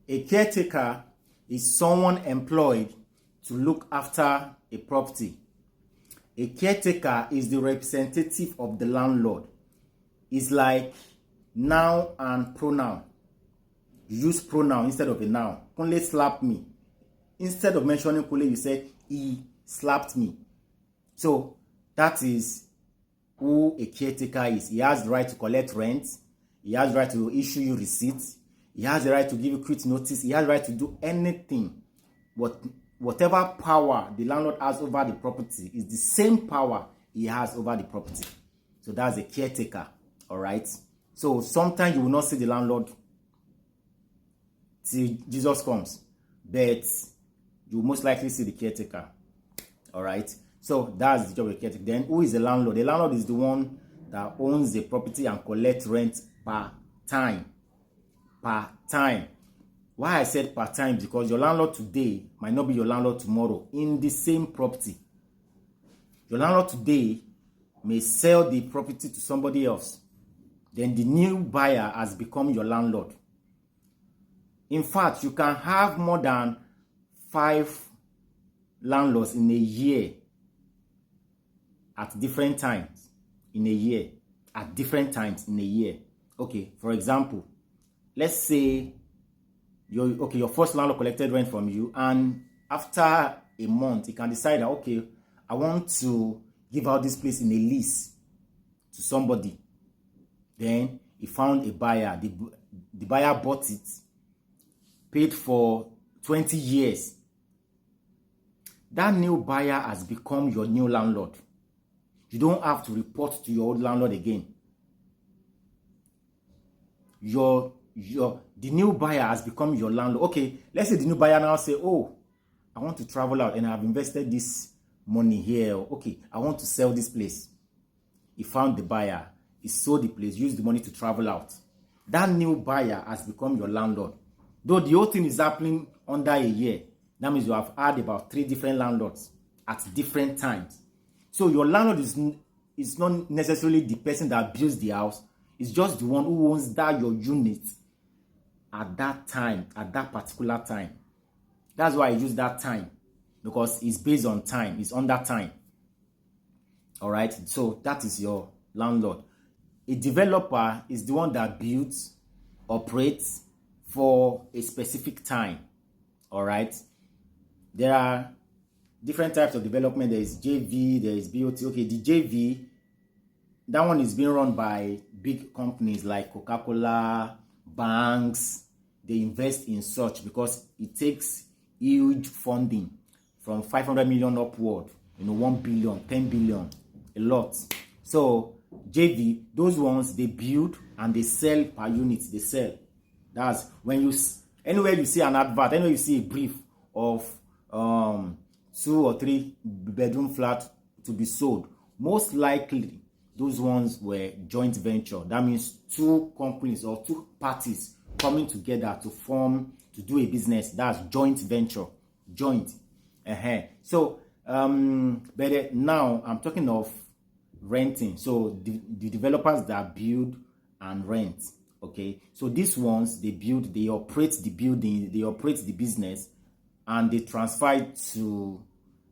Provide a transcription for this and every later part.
A caretaker is someone employed to look after a property. A caretaker is the representative of the landlord. It's like noun and pronoun. You use pronoun instead of a noun. Kunle slapped me. Instead of mentioning Kunle, you said he slapped me. So that is who a caretaker is. He has the right to collect rent. He has the right to issue you receipts. He has the right to give you quit notice. He has the right to do anything. Whatever power the landlord has over the property is the same power he has over the property. So that's a caretaker. All right. So sometimes you will not see the landlord till Jesus comes, but you will most likely see the caretaker. All right. So that's the job of a caretaker. Then who is the landlord? The landlord is the one that owns the property and collects rent per time. Per time. Why I said per time? Because your landlord today might not be your landlord tomorrow in the same property. Your landlord today may sell the property to somebody else. Then the new buyer has become your landlord. In fact, you can have more than 5 landlords in a year at different times in a year. At different times in a year. Okay, for example, let's say your first landlord collected rent from you, and after a month, he can decide that, okay, I want to give out this place in a lease to somebody. Then he found a buyer. The buyer bought it, paid for 20 years. That new buyer has become your new landlord. You don't have to report to your old landlord again. The new buyer has become your landlord. Okay, let's say the new buyer now say, oh, I want to travel out and I've invested this money here. Okay, I want to sell this place. He found the buyer. He sold the place, used the money to travel out. That new buyer has become your landlord. Though the whole thing is happening under a year, that means you have had about 3 different landlords at different times. So your landlord is not necessarily the person that builds the house. It's just the one who owns that your unit at that time, at that particular time. That's why I use that time, because it's based on time. It's under time. All right. So that is your landlord. A developer is the one that builds, operates for a specific time. All right. There are different types of development. There is JV, there is BOT. Okay, the JV, that one is being run by big companies like Coca-Cola, banks. They invest in such because it takes huge funding from 500 million upward, 1 billion, 10 billion, a lot. So JV, those ones, they build and they sell per unit. They sell. That's when anywhere you see an advert, anywhere you see a brief of 2 or 3 bedroom flat to be sold, most likely those ones were joint venture. That means 2 companies or 2 parties coming together to do a business. That's joint venture. Joint. So but now I'm talking of renting. So the developers that build and rent. Okay, so these ones, they build, they operate the building, they operate the business, and they transfer it to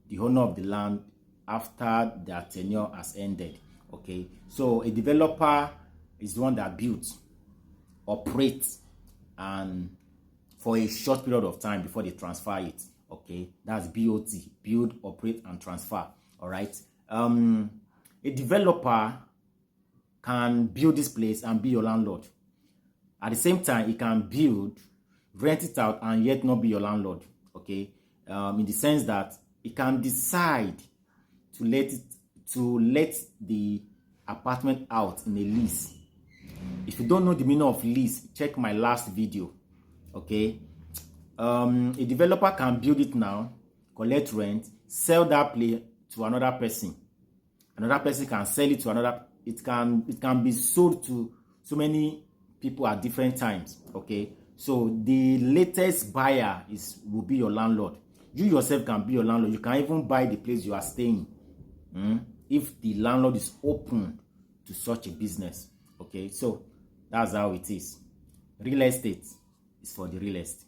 the owner of the land after their tenure has ended. Okay, so a developer is the one that builds, operates, and for a short period of time before they transfer it. Okay, that's BOT, build, operate, and transfer. All right. A developer can build this place and be your landlord. At the same time, he can build, rent it out, and yet not be your landlord. Okay, in the sense that he can decide to let the apartment out in a lease. If you don't know the meaning of lease, check my last video. Okay, a developer can build it now, collect rent, sell that place to another person. Another person can sell it to another. It can be sold to so many people at different times. Okay, so the latest buyer will be your landlord. You yourself can be your landlord. You can even buy the place you are staying, if the landlord is open to such a business. Okay, so that's how it is. Real estate is for the realest.